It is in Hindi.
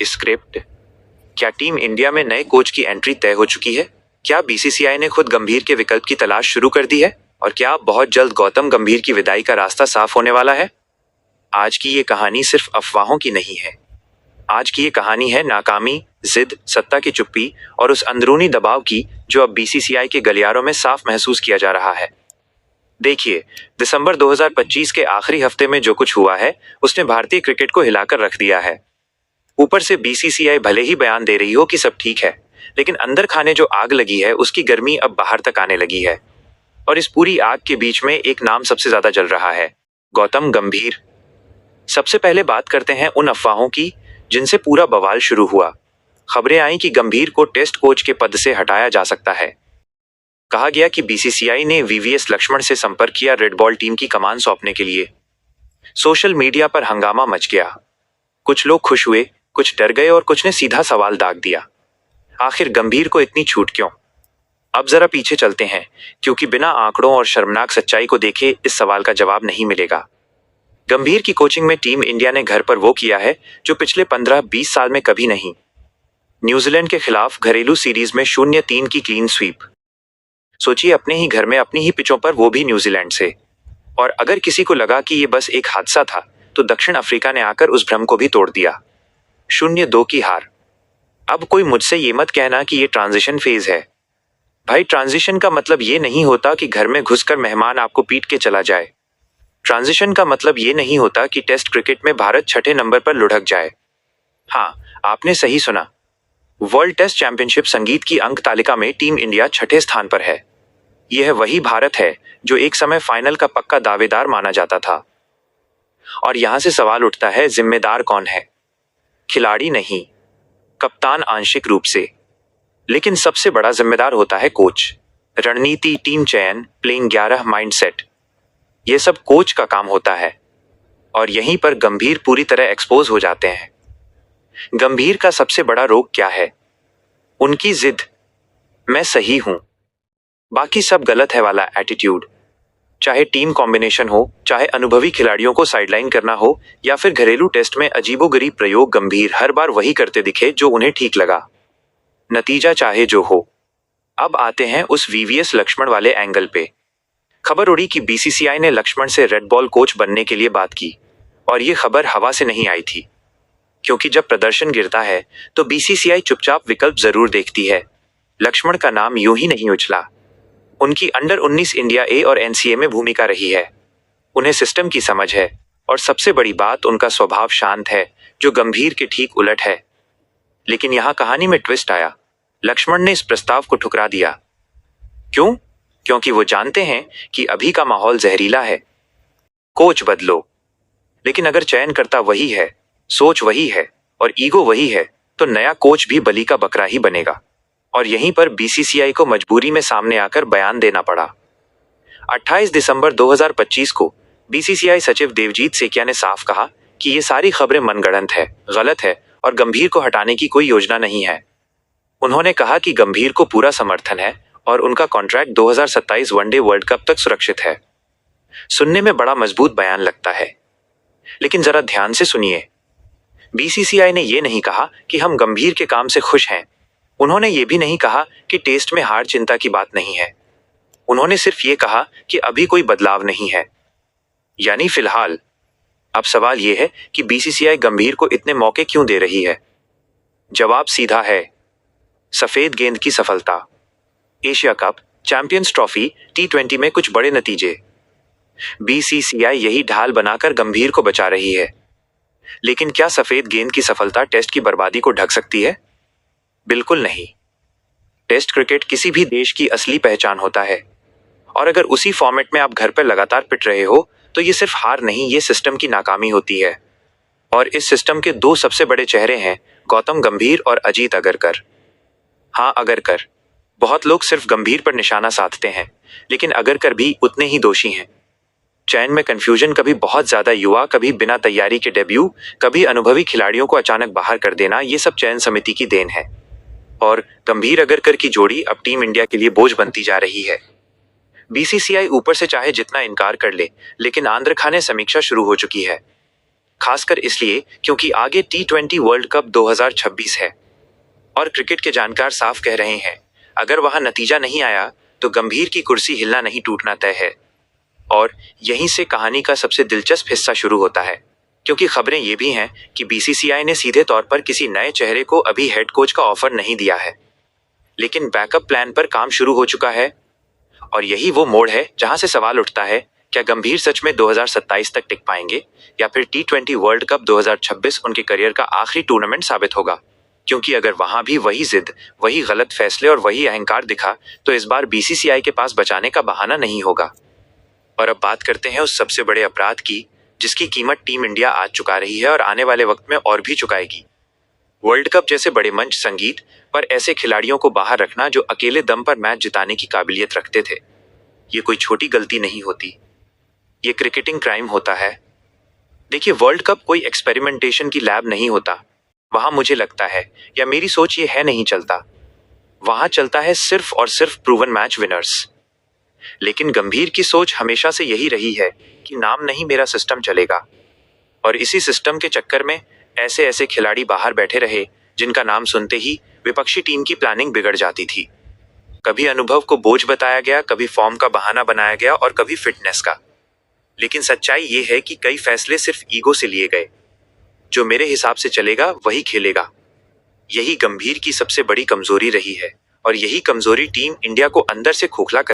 स्क्रिप्ट। क्या टीम इंडिया में नए कोच की एंट्री तय हो चुकी है? क्या बीसीसीआई ने खुद गंभीर के विकल्प की तलाश शुरू कर दी है? और क्या अब बहुत जल्द गौतम गंभीर की विदाई का रास्ता साफ होने वाला है? आज की ये कहानी सिर्फ अफवाहों की नहीं है। आज की ये कहानी है नाकामी, जिद, सत्ता की चुप्पी और उस अंदरूनी दबाव की जो अब बीसीसीआई के गलियारों में साफ महसूस किया जा रहा है। देखिए, दिसंबर 2025 के आखिरी हफ्ते में जो कुछ हुआ है उसने भारतीय क्रिकेट को हिलाकर रख दिया है। ऊपर से बीसीसीआई भले ही बयान दे रही हो कि सब ठीक है, लेकिन अंदर खाने जो आग लगी है उसकी गर्मी अब बाहर तक आने लगी है। और इस पूरी आग के बीच में एक नाम सबसे ज्यादा जल रहा है, गौतम गंभीर। सबसे पहले बात करते हैं उन अफवाहों की जिनसे पूरा बवाल शुरू हुआ। खबरें आई कि गंभीर को टेस्ट कोच के पद से हटाया जा सकता है। कहा गया कि बीसीसीआई ने वीवीएस लक्ष्मण से संपर्क किया रेड बॉल टीम की कमान सौंपने के लिए। सोशल मीडिया पर हंगामा मच गया। कुछ लोग खुश हुए, कुछ डर गए और कुछ ने सीधा सवाल दाग दिया, आखिर गंभीर को इतनी छूट क्यों? अब जरा पीछे चलते हैं, क्योंकि बिना आंकड़ों और शर्मनाक सच्चाई को देखे इस सवाल का जवाब नहीं मिलेगा। गंभीर की कोचिंग में टीम इंडिया ने घर पर वो किया है जो पिछले 15-20 साल में कभी नहीं। न्यूजीलैंड के खिलाफ घरेलू सीरीज में 0-3 की क्लीन स्वीप। सोचिए, अपने ही घर में अपनी ही पिचों पर, वो भी न्यूजीलैंड से। और अगर किसी को लगा कि ये बस एक हादसा था तो दक्षिण अफ्रीका ने आकर उस भ्रम को भी तोड़ दिया। 0-2 की हार। अब कोई मुझसे ये मत कहना कि ये ट्रांजिशन फेज है। भाई, ट्रांजिशन का मतलब ये नहीं होता कि घर में घुसकर मेहमान आपको पीट के चला जाए। ट्रांजिशन का मतलब ये नहीं होता कि टेस्ट क्रिकेट में भारत 6ठे नंबर पर लुढ़क जाए। हाँ, आपने सही सुना। वर्ल्ड टेस्ट चैंपियनशिप संगीत की अंक तालिका में टीम इंडिया 6ठे स्थान पर है। यह वही भारत है जो एक समय फाइनल का पक्का दावेदार माना जाता था। और यहां से सवाल उठता है, जिम्मेदार कौन है? खिलाड़ी नहीं, कप्तान आंशिक रूप से, लेकिन सबसे बड़ा जिम्मेदार होता है कोच। रणनीति, टीम चयन, प्लेइंग 11, माइंडसेट, यह सब कोच का काम होता है। और यहीं पर गंभीर पूरी तरह एक्सपोज हो जाते हैं। गंभीर का सबसे बड़ा रोग क्या है? उनकी जिद, मैं सही हूं, बाकी सब गलत है वाला एटीट्यूड। चाहे टीम कॉम्बिनेशन हो, चाहे अनुभवी खिलाड़ियों को साइडलाइन करना हो, या फिर घरेलू टेस्ट में अजीबोगरीब प्रयोग, गंभीर हर बार वही करते दिखे जो उन्हें ठीक लगा, नतीजा चाहे जो हो। अब आते हैं उस वीवीएस लक्ष्मण वाले एंगल पे। खबर उड़ी कि बीसीसीआई ने लक्ष्मण से रेड बॉल कोच बनने के लिए बात की। और ये खबर हवा से नहीं आई थी, क्योंकि जब प्रदर्शन गिरता है तो बीसीसीआई चुपचाप विकल्प जरूर देखती है। लक्ष्मण का नाम यूं ही नहीं उछला। उनकी अंडर 19 इंडिया ए और एनसीए में भूमिका रही है। उन्हें सिस्टम की समझ है, और सबसे बड़ी बात, उनका स्वभाव शांत है, जो गंभीर के ठीक उलट है। लेकिन यहां कहानी में ट्विस्ट आया। लक्ष्मण ने इस प्रस्ताव को ठुकरा दिया। क्यों? क्योंकि वो जानते हैं कि अभी का माहौल जहरीला है। कोच बदलो, लेकिन अगर चयनकर्ता वही है, सोच वही है और ईगो वही है, तो नया कोच भी बलि का बकरा ही बनेगा। और यहीं पर बीसीसीआई को मजबूरी में सामने आकर बयान देना पड़ा। 28 दिसंबर 2025 को बीसीसीआई सचिव देवजीत सेकिया ने साफ कहा कि ये सारी खबरें मनगढ़ंत है, गलत है और गंभीर को हटाने की कोई योजना नहीं है। उन्होंने कहा कि गंभीर को पूरा समर्थन है और उनका कॉन्ट्रैक्ट 2027 वनडे वर्ल्ड कप तक सुरक्षित है। सुनने में बड़ा मजबूत बयान लगता है, लेकिन जरा ध्यान से सुनिए। बीसीसीआई ने यह नहीं कहा कि हम गंभीर के काम से खुश हैं। उन्होंने ये भी नहीं कहा कि टेस्ट में हार चिंता की बात नहीं है। उन्होंने सिर्फ ये कहा कि अभी कोई बदलाव नहीं है, यानी फिलहाल। अब सवाल यह है कि बीसीसीआई गंभीर को इतने मौके क्यों दे रही है? जवाब सीधा है, सफेद गेंद की सफलता। Asia cup, champions trophy, T20 में कुछ बड़े नतीजे। बीसीसीआई यही ढाल बनाकर गंभीर को बचा रही है। लेकिन क्या सफेद गेंद की सफलता टेस्ट की बर्बादी को ढक सकती है? बिल्कुल नहीं। टेस्ट क्रिकेट किसी भी देश की असली पहचान होता है, और अगर उसी फॉर्मेट में आप घर पर लगातार पिट रहे हो तो ये सिर्फ हार नहीं, ये सिस्टम की नाकामी होती है। और इस सिस्टम के दो सबसे बड़े चेहरे हैं, गौतम गंभीर और अजीत अगरकर। हाँ, अगरकर। बहुत लोग सिर्फ गंभीर पर निशाना साधते हैं, लेकिन अगरकर भी उतने ही दोषी हैं। चयन में कंफ्यूजन, कभी बहुत ज्यादा युवा, कभी बिना तैयारी के डेब्यू, कभी अनुभवी खिलाड़ियों को अचानक बाहर कर देना, ये सब चयन समिति की देन है। और गंभीर अगरकर की जोड़ी अब टीम इंडिया के लिए बोझ बनती जा रही है। बीसीसीआई ऊपर से चाहे जितना इनकार कर ले, लेकिन आंद्र खाने समीक्षा शुरू हो चुकी है। खासकर इसलिए क्योंकि आगे T20 वर्ल्ड कप 2026 है और क्रिकेट के जानकार साफ कह रहे हैं, अगर वहां नतीजा नहीं आया तो गंभीर की कुर्सी हिलना नहीं टूटना तय है। और यहीं से कहानी का सबसे दिलचस्प हिस्सा शुरू होता है, क्योंकि खबरें ये भी हैं कि बीसीसीआई ने सीधे तौर पर किसी नए चेहरे को अभी हेड कोच का ऑफर नहीं दिया है, लेकिन बैकअप प्लान पर काम शुरू हो चुका है। और यही वो मोड़ है जहां से सवाल उठता है, क्या गंभीर सच में 2027 तक टिक पाएंगे या फिर T20 वर्ल्ड कप 2026 उनके करियर का आखिरी टूर्नामेंट साबित होगा? क्योंकि अगर वहां भी वही जिद, वही गलत फैसले और वही अहंकार दिखा तो इस बार बीसीसीआई के पास बचाने का बहाना नहीं होगा। और अब बात करते हैं उस सबसे बड़े अपराध की, जिसकी कीमत टीम इंडिया आज चुका रही है और आने वाले वक्त में और भी चुकाएगी। वर्ल्ड कप जैसे बड़े मंच संगीत पर ऐसे खिलाड़ियों को बाहर रखना जो अकेले दम पर मैच जिताने की काबिलियत रखते थे। ये कोई छोटी गलती नहीं होती, ये क्रिकेटिंग क्राइम होता है। देखिए, वर्ल्ड कप कोई एक्सपेरिमेंटेशन की लैब नहीं होता। वहां मुझे लगता है, या मेरी सोच ये है, नहीं चलता। वहां चलता है सिर्फ और सिर्फ प्रूवन मैच विनर्स। लेकिन गंभीर की सोच हमेशा से यही रही है कि नाम नहीं, मेरा सिस्टम चलेगा। और इसी सिस्टम के चक्कर में ऐसे ऐसे खिलाड़ी बाहर बैठे रहे जिनका नाम सुनते ही विपक्षी टीम की प्लानिंग बिगड़ जाती थी। कभी अनुभव को बोझ बताया गया, कभी फॉर्म का बहाना बनाया गया और कभी फिटनेस का। लेकिन सच्चाई ये है कि कई फैसले सिर्फ ईगो से लिए गए। जो मेरे हिसाब से चलेगा वही खेलेगा। यही गंभीर की सबसे बड़ी कमजोरी रही है और यही कमजोरी टीम इंडिया को अंदर से खोखला कर